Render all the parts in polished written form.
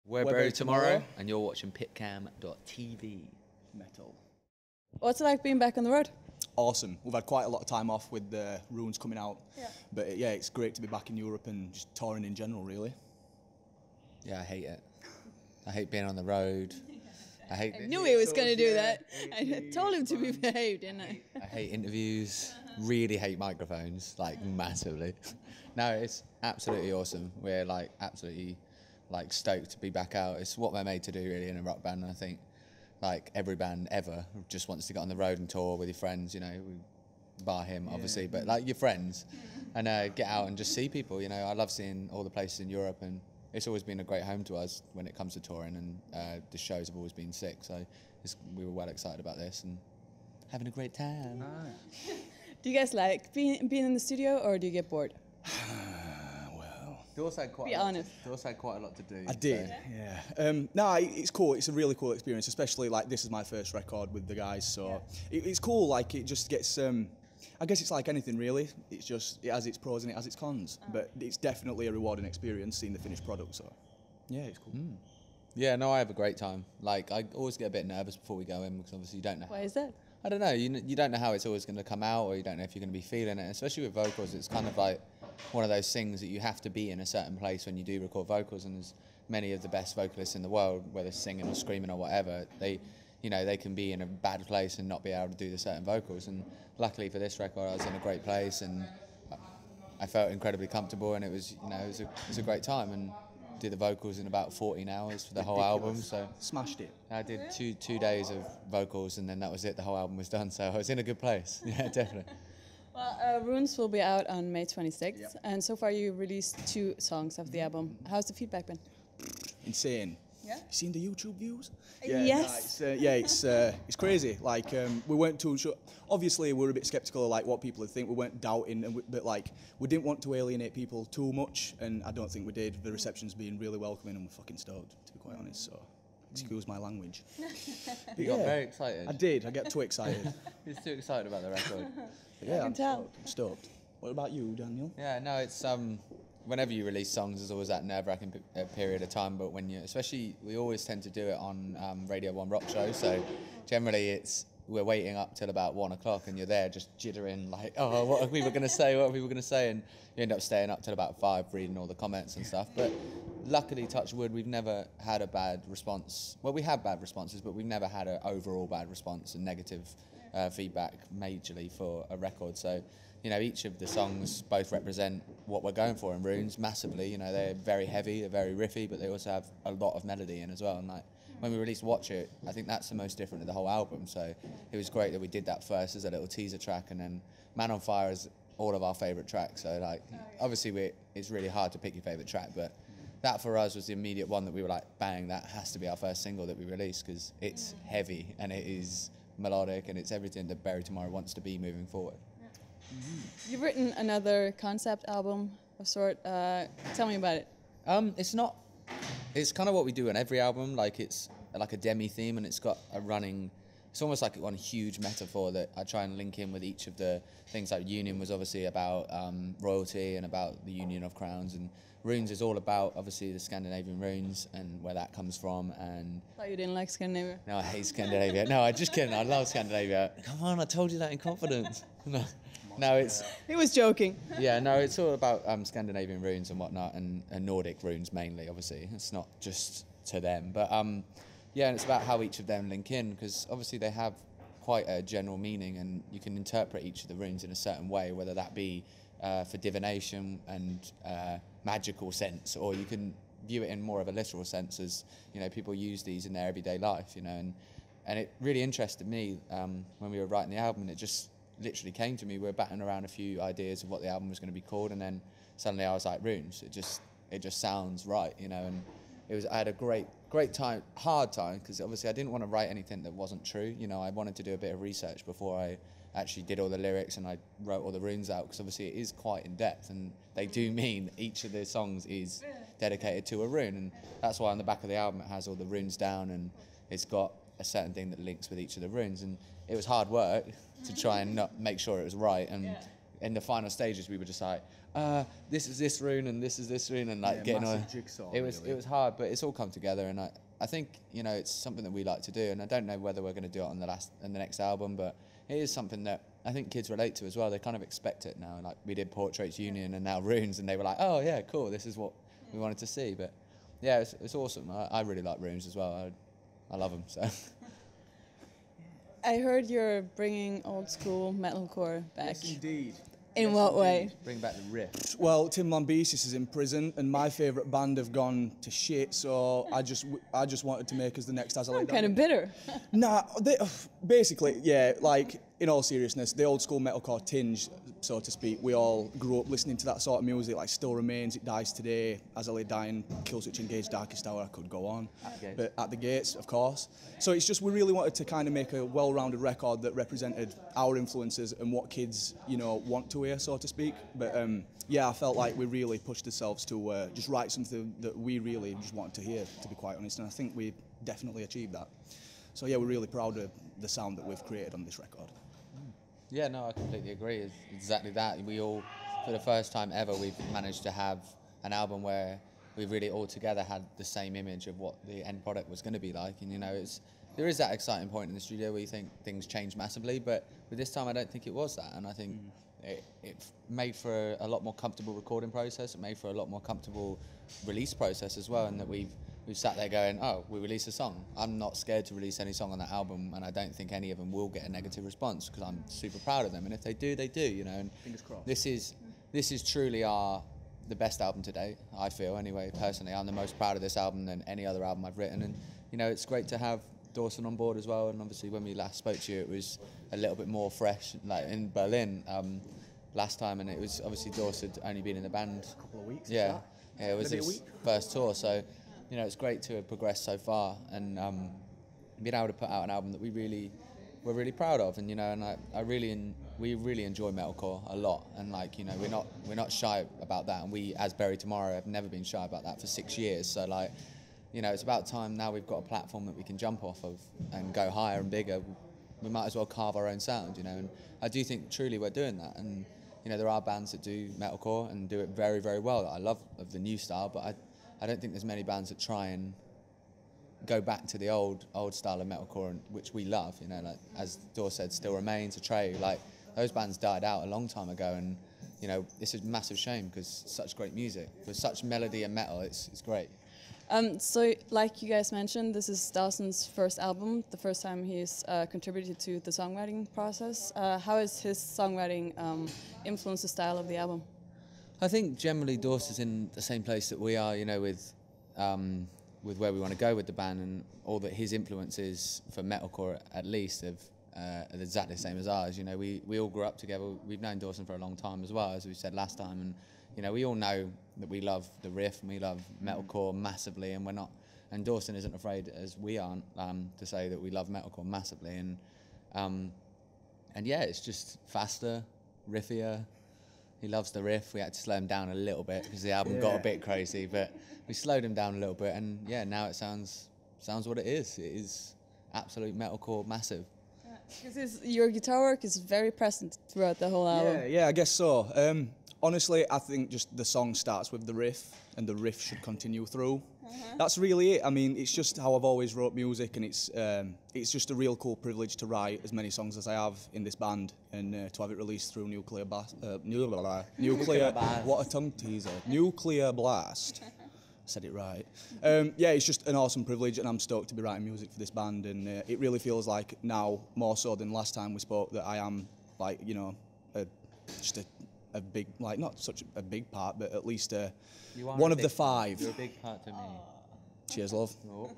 We're Buried tomorrow, and you're watching PITCAM.tv. Metal. What's it like being back on the road? Awesome. We've had quite a lot of time off with the Runes coming out. Yeah. But yeah, it's great to be back in Europe and just touring in general, really. Yeah, I hate it. I hate being on the road. I knew he was going to do that. I told him to be behaved, didn't I? I hate interviews. Really hate microphones, like massively. No, it's absolutely awesome. We're like absolutely like stoked to be back out. It's what we're made to do really in a rock band. And I think like every band ever just wants to get on the road and tour with your friends, you know, bar him obviously, but like your friends, and get out and just see people. You know, I love seeing all the places in Europe, and it's always been a great home to us when it comes to touring, and the shows have always been sick. So we were well excited about this and having a great time. Do you guys like being in the studio, or do you get bored? Dawson had quite Be honest. Dawson had quite a lot to do. I did, yeah. No, it's cool. It's a really cool experience, especially like this is my first record with the guys, so it's cool. Like it just gets. I guess it's like anything really. It's just it has its pros and it has its cons, but it's definitely a rewarding experience seeing the finished product. So yeah, it's cool. Yeah, no, I have a great time. Like I always get a bit nervous before we go in because obviously you don't know. Why is that? I don't know. You don't know how it's always going to come out, or you don't know if you're going to be feeling it. Especially with vocals, it's kind of like one of those things that you have to be in a certain place when you do record vocals. And there's many of the best vocalists in the world, whether singing or screaming or whatever, they can be in a bad place and not be able to do the certain vocals. And luckily for this record, I was in a great place and I felt incredibly comfortable, and it was a great time. And did the vocals in about 14 hours for the whole album, so Smashed it. I did two days of vocals, and then that was it. The whole album was done, so I was in a good place. Yeah, definitely. Well, Runes will be out on May 26th, and so far you released 2 songs of the album. How's the feedback been? Insane. Yeah. You seen the YouTube views? Yes. It's crazy. Like we weren't too sure. Obviously, we're a bit skeptical of like what people would think. We weren't doubting, but like we didn't want to alienate people too much, and I don't think we did. The reception's been really welcoming, and we're fucking stoked, to be quite honest. So, excuse my language. You got very excited. I did. I get too excited. You're too excited about the record. Yeah, can tell. I'm stoked. What about you, Daniel? Yeah, no, it's whenever you release songs, there's always that nerve-wracking period of time. But when we always tend to do it on Radio 1 rock shows. So generally, we're waiting up till about 1 o'clock, and you're there just jittering like, oh, what are people going to say? What are people going to say? And you end up staying up till about 5, reading all the comments and stuff. But luckily, touch wood, we've never had a bad response. Well, we have bad responses, but we've never had an overall bad response and negative feedback majorly for a record. So, you know, each of the songs both represent what we're going for in Runes massively. You know, they're very heavy, they're very riffy, but they also have a lot of melody in as well. And like when we released Watch It, I think that's the most different of the whole album. So it was great that we did that first as a little teaser track, and then Man on Fire is all of our favourite tracks. So like, obviously it's really hard to pick your favourite track, but that for us was the immediate one that we were like, bang, that has to be our first single that we released, because it's heavy and it is melodic and it's everything that Buried Tomorrow wants to be moving forward. You've written another concept album of sort. Tell me about it. It's kind of what we do on every album. Like it's like a demi theme, and it's got a running. It's almost like one huge metaphor that I try and link in with each of the things. Like Union was obviously about royalty and about the union of crowns, and Runes is all about obviously the Scandinavian runes and where that comes from. And Thought you didn't like Scandinavia. No, I hate Scandinavia. No, I'm just kidding. I love Scandinavia. Come on, I told you that in confidence. No, it's... He was joking. Yeah, no, it's all about Scandinavian runes and whatnot, and Nordic runes mainly, obviously. It's not just to them. But, yeah, and it's about how each of them link in, because obviously they have quite a general meaning, and you can interpret each of the runes in a certain way, whether that be for divination and magical sense, or you can view it in more of a literal sense as, you know, people use these in their everyday life, you know. And it really interested me when we were writing the album, and it just literally came to me. We were batting around a few ideas of what the album was going to be called, and then suddenly I was like, Runes. It just sounds right, you know. And I had a great time, hard time, because obviously I didn't want to write anything that wasn't true. You know, I wanted to do a bit of research before I actually did all the lyrics and I wrote all the runes out, because obviously it is quite in depth, and they do mean each of the songs is dedicated to a rune, and that's why on the back of the album it has all the runes down, and it's got a certain thing that links with each of the runes. And it was hard work to try and not make sure it was right, and in the final stages we were just like, this is this rune and this is this rune, and like getting on. Jigsaw, It was hard, but it's all come together, and I think, you know, it's something that we like to do, and I don't know whether we're going to do it on the next album, but it is something that I think kids relate to as well. They kind of expect it now. Like we did Portraits Union and now Runes, and they were like, oh yeah, cool, this is what we wanted to see. But yeah, it's awesome. I really like Runes as well. I love them. So. I heard you're bringing old school metalcore back. Yes, indeed. In what way? Bring back the riff. Well, Tim Lambesis is in prison, and my favourite band have gone to shit. So I just wanted to make us the next As I Lay I'm Down. kind of bitter. Nah, basically, yeah. Like in all seriousness, the old school metalcore tinge, so to speak. We all grew up listening to that sort of music. Like Still Remains, It Dies Today, As I Lay Dying, Killswitch Engage, Darkest Hour. I could go on, but At the Gates, of course. So it's just we really wanted to kind of make a well-rounded record that represented our influences and what kids, you know, want to hear, so to speak. But yeah, I felt like we really pushed ourselves to just write something that we really just wanted to hear, to be quite honest. And I think we definitely achieved that. So yeah, we're really proud of the sound that we've created on this record. Yeah, no, I completely agree. It's exactly that. We all, for the first time ever, we've managed to have an album where we really all together had the same image of what the end product was going to be like. And, you know, there is that exciting point in the studio where you think things change massively, but with this time I don't think it was that. And I think it made for a lot more comfortable recording process. It made for a lot more comfortable release process as well, and that we've sat there going, oh, we release a song. I'm not scared to release any song on that album, and I don't think any of them will get a negative response because I'm super proud of them. And if they do, they do, you know. And fingers crossed. This is truly the best album to date, I feel, anyway. Personally, I'm the most proud of this album than any other album I've written. And, you know, it's great to have Dawson on board as well. And obviously when we last spoke to you, it was a little bit more fresh, like in Berlin last time, and it was obviously Dawson had only been in the band A couple of weeks. yeah, it was Maybe a his week. first tour, so you know it's great to have progressed so far and being able to put out an album that we're really proud of. And you know, and we really enjoy metalcore a lot, and like, you know, we're not shy about that, and we as Bury Tomorrow have never been shy about that for 6 years. So like, you know, it's about time now we've got a platform that we can jump off of and go higher and bigger. We might as well carve our own sound, you know, and I do think truly we're doing that. And you know, there are bands that do metalcore and do it very, very well that I love of the new style, but I don't think there's many bands that try and go back to the old style of metalcore, which we love, you know, like as Daw said, Still Remains, Atreyu, like those bands died out a long time ago, and you know, it's a massive shame because such great music with such melody and metal, it's great. So, like you guys mentioned, this is Dawson's first album, the first time he's contributed to the songwriting process. How has his songwriting influenced the style of the album? I think generally Dawson's in the same place that we are, you know, with where we want to go with the band, and all that his influences for metalcore at least are exactly the same as ours. You know, we all grew up together. We've known Dawson for a long time as well, as we said last time, and you know, we all know that we love the riff and we love metalcore massively, and Dawson isn't afraid, as we aren't, to say that we love metalcore massively, and yeah, it's just faster, riffier. He loves the riff. We had to slow him down a little bit because the album got a bit crazy, but we slowed him down a little bit, and yeah, now it sounds what it is. It is absolute metalcore, massive. Because your guitar work is very present throughout the whole album. Yeah, I guess so. Honestly, I think just the song starts with the riff, and the riff should continue through. That's really it. I mean, it's just how I've always wrote music, and it's just a real cool privilege to write as many songs as I have in this band, and to have it released through Nuclear Blast. What a tongue teaser! Nuclear Blast. Said it right. Yeah, it's just an awesome privilege, and I'm stoked to be writing music for this band, and it really feels like now, more so than last time we spoke, that I am, like, you know, just a big, like, not such a big part, but at least one of the five. You're a big part to me. Cheers, love. Oh.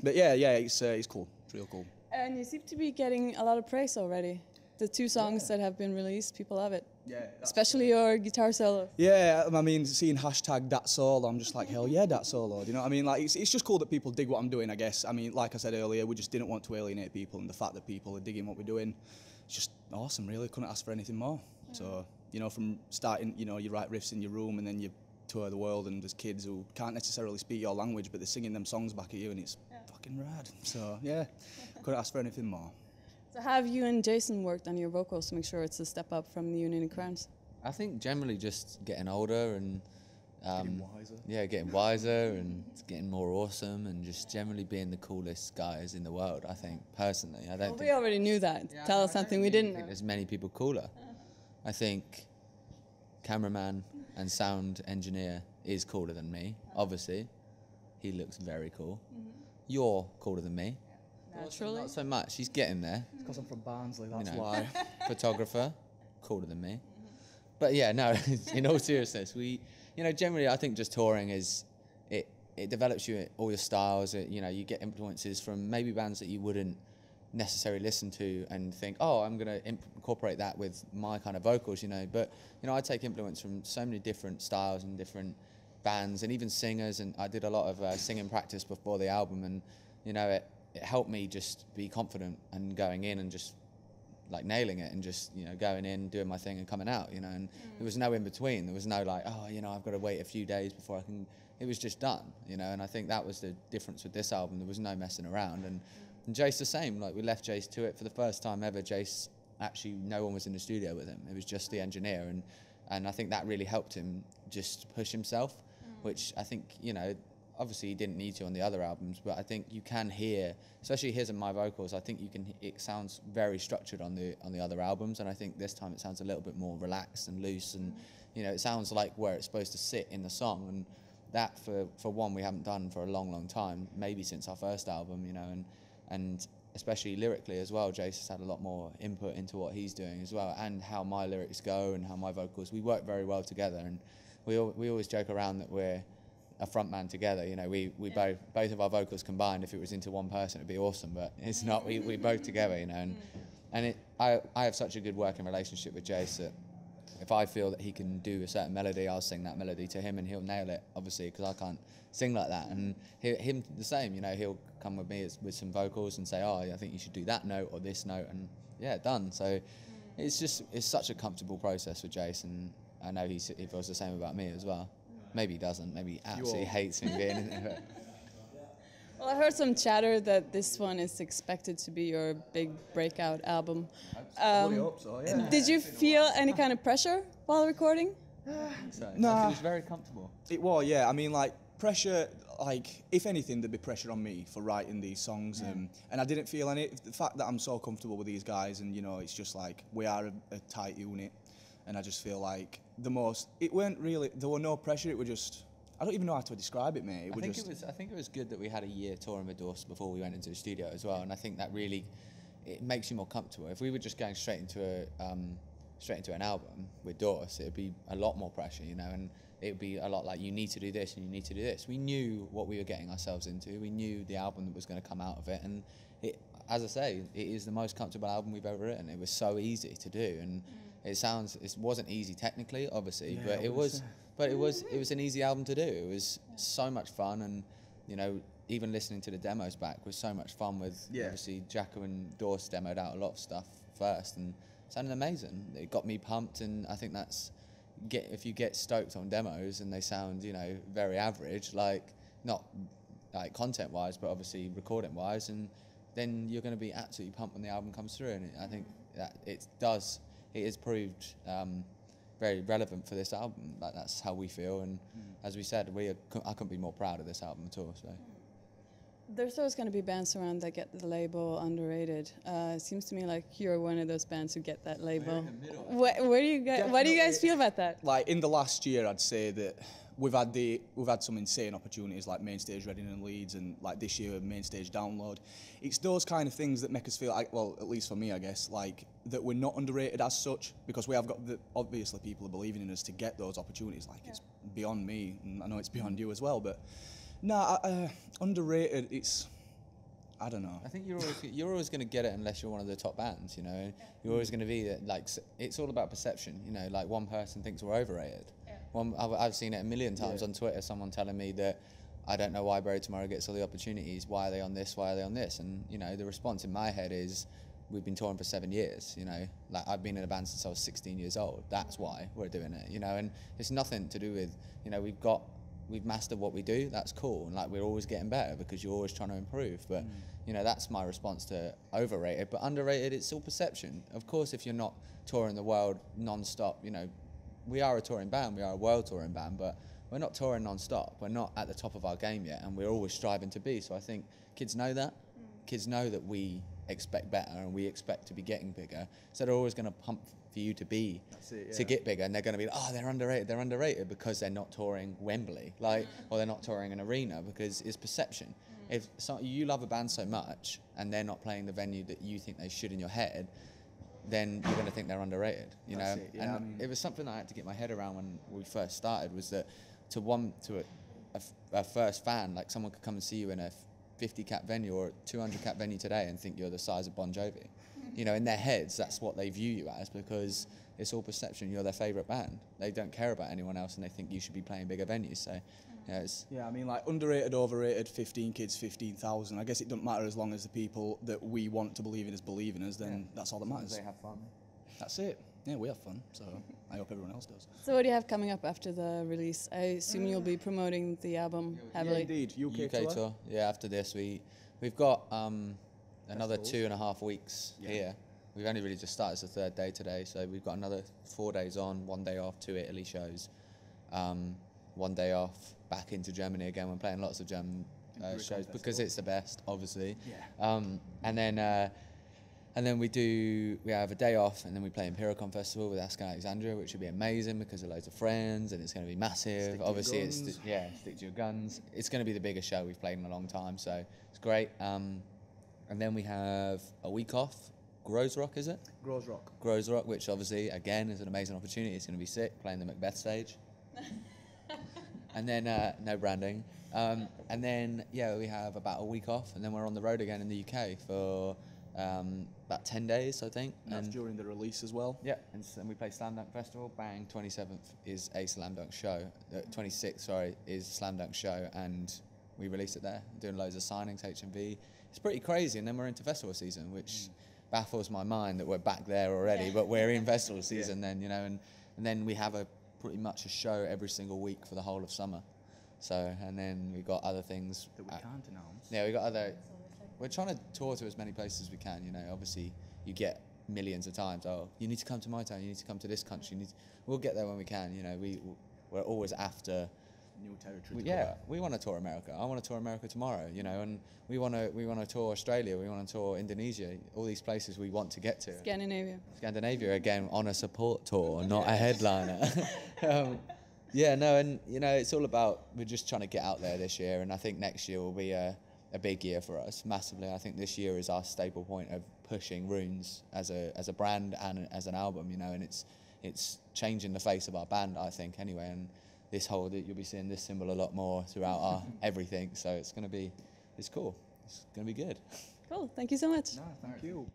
But yeah, it's cool. It's real cool. And you seem to be getting a lot of praise already. The 2 songs that have been released, people love it. Yeah. Especially your guitar solo. Yeah, I mean, seeing hashtag that solo, I'm just like, hell yeah, that solo. Do you know what I mean? Like, it's just cool that people dig what I'm doing, I guess. I mean, like I said earlier, we just didn't want to alienate people, and the fact that people are digging what we're doing, it's just awesome, really. Couldn't ask for anything more. So, you know, from starting, you know, you write riffs in your room, and then you tour the world, and there's kids who can't necessarily speak your language, but they're singing them songs back at you, and it's fucking rad. So, yeah, couldn't ask for anything more. So have you and Jason worked on your vocals to make sure it's a step up from the Union Crowns? I think generally just getting older and Getting wiser. yeah, getting wiser and getting more awesome and just generally being the coolest guys in the world. I think personally, I don't. Well, think, we already knew that. Yeah, Tell I us don't something we really didn't think know. There's many people cooler. I think cameraman and sound engineer is cooler than me. Obviously, he looks very cool. You're cooler than me. Naturally. Not so much. He's getting there. It's because I'm from Barnsley, that's You know. why. Photographer, cooler than me. But yeah, no. In all seriousness, generally, I think just touring it develops you all your styles. You get influences from maybe bands that you wouldn't necessarily listen to and think, oh, I'm going to incorporate that with my kind of vocals, But, I take influence from so many different styles and different bands and even singers. And I did a lot of singing practice before the album. And, it helped me just be confident and going in and just like nailing it and just, going in, doing my thing and coming out, and there was no in between. There was no like, oh, I've got to wait a few days before I can. It was just done, and I think that was the difference with this album. There was no messing around. And Jace the same. Like, we left Jace to it for the first time ever. Jace, actually, no one was in the studio with him. It was just the engineer. And I think that really helped him just push himself, which I think, obviously he didn't need to on the other albums, but I think you can hear, especially his and my vocals, I think it sounds very structured on the other albums, and I think this time it sounds a little bit more relaxed and loose, and it sounds like where it's supposed to sit in the song, and that for one we haven't done for a long time, maybe since our first album, and especially lyrically as well. Jace has had a lot more input into what he's doing as well, and how my lyrics go and how my vocals. We work very well together, and we always joke around that we're a frontman together. Both of our vocals combined, if it was into one person, it'd be awesome, but it's not. We both together, and I have such a good working relationship with Jace that if I feel that he can do a certain melody, I'll sing that melody to him and he'll nail it, obviously, because I can't sing like that. And him the same, he'll come with me with some vocals and say, oh, I think you should do that note or this note, and yeah, done. So it's such a comfortable process with Jace, and I know he feels the same about me as well. Maybe he doesn't. Maybe he absolutely hates me being in it. Well, I heard some chatter that this one is expected to be your big breakout album. I hope so, yeah. Did you feel any kind of pressure while recording? So, Nah. it was very comfortable. It was, yeah. I mean, like, pressure, like, if anything, there'd be pressure on me for writing these songs. And I didn't feel any. The fact that I'm so comfortable with these guys and, it's just like, we are a tight unit. And I just feel like it weren't really, there were no pressure, it was just, I don't even know how to describe it, mate. I think it was good that we had a year touring with Dawson before we went into the studio as well, and I think that really, it makes you more comfortable. If we were just going straight into an album with Dawson, it'd be a lot more pressure, and it'd be a lot like, you need to do this and you need to do this. We knew what we were getting ourselves into. We knew the album that was going to come out of it, and as I say, it is the most comfortable album we've ever written. It was so easy to do, and it wasn't easy technically, obviously, Yeah, but it was an easy album to do. It was so much fun, and even listening to the demos back was so much fun. With obviously Jacko and Dorse demoed out a lot of stuff first, and it sounded amazing. It got me pumped, and I think if you get stoked on demos and they sound very average, like not like content wise, but obviously recording wise, and then you're going to be absolutely pumped when the album comes through. And I think that it has proved very relevant for this album. Like, that's how we feel, and as we said, I couldn't be more proud of this album at all. So There's always going to be bands around that get the label underrated. It seems to me like you're one of those bands who get that label. What do you guys feel about that? Like, in the last year, I'd say that we've had some insane opportunities, like Main Stage Reading and Leeds, and like this year Main Stage Download. It's those kind of things that make us feel like, well, at least for me, I guess, like that we're not underrated as such, because we have got obviously people are believing in us to get those opportunities. Like, it's beyond me, and I know it's beyond you as well, but underrated. I don't know. I think you're always going to get it unless you're one of the top bands. You're always going to be like, it's all about perception. Like, one person thinks we're overrated. I've seen it a million times on Twitter, someone telling me that I don't know why Bury Tomorrow gets all the opportunities, why are they on this, why are they on this? And, the response in my head is, we've been touring for 7 years, like, I've been in a band since I was 16 years old, that's why we're doing it, and it's nothing to do with, we've mastered what we do, that's cool, and like, we're always getting better because you're always trying to improve, but, that's my response to overrated. But underrated, it's all perception. Of course, if you're not touring the world non-stop, we are a touring band, we are a world touring band, but we're not touring non-stop. We're not at the top of our game yet, and we're always striving to be. So I think kids know that. Kids know that we expect better and we expect to be getting bigger. So they're always going to pump for you to be, to get bigger, and they're going to be like, oh, they're underrated because they're not touring Wembley, like, or they're not touring an arena, because it's perception. If you love a band so much and they're not playing the venue that you think they should in your head, then you're going to think they're underrated, you know. It was something I had to get my head around when we first started, was that to a first fan, like someone could come and see you in a 50-cap venue or a 200-cap venue today and think you're the size of Bon Jovi. You know, in their heads, that's what they view you as, because it's all perception. You're their favourite band. They don't care about anyone else, and they think you should be playing bigger venues. So, yeah, I mean, like, underrated, overrated, 15 kids, 15,000. I guess it doesn't matter as long as the people that we want to believe in us, then that's all that matters. They have fun. That's it. Yeah, we have fun, so I hope everyone else does. So what do you have coming up after the release? I assume you'll be promoting the album heavily. Yeah, indeed. UK tour. Yeah, after this we've got another 2.5 weeks here. We've only really just started. It's the third day today, so we've got another 4 days on, 1 day off, 2 Italy shows, 1 day off, back into Germany again. We're playing lots of German shows because it's the best, obviously. Yeah. And then we have a day off, and then we play PITCAM Festival with Ask Alexandria, which will be amazing because of loads of friends, and it's going to be massive. Obviously, stick to your guns. It's going to be the biggest show we've played in a long time, so it's great. And then we have a week off. Grows Rock, is it? Grows Rock. Grows Rock, which obviously, again, is an amazing opportunity. It's going to be sick, playing the Macbeth stage. And then, no branding. And then, we have about a week off, and then we're on the road again in the UK for about 10 days, I think. And that's during the release as well? Yeah, and we play Slam Dunk Festival. Bang, 27th is a Slam Dunk show. 26th, is Slam Dunk show, and we release it there. Doing loads of signings, HMV. It's pretty crazy, and then we're into festival season, which baffles my mind that we're back there already, but we're in festival season then, you know, and then we have pretty much a show every single week for the whole of summer. So, and then we got other things that we can't announce. Yeah, we got other. We're trying to tour to as many places as we can. You know, obviously you get millions of times. Oh, you need to come to my town. You need to come to this country. We'll get there when we can. You know, we're always after new territory. We want to tour America. I want to tour America tomorrow. You know, and we want to tour Australia. We want to tour Indonesia. All these places we want to get to. Scandinavia again on a support tour, not a headliner. And you know, it's all about, we're just trying to get out there this year, and I think next year will be a big year for us, massively. I think this year is our staple point of pushing Runes as a brand and as an album, you know, and it's changing the face of our band, I think, anyway, and you'll be seeing this symbol a lot more throughout our everything, so it's cool. It's going to be good. Cool, thank you so much. No, thank you.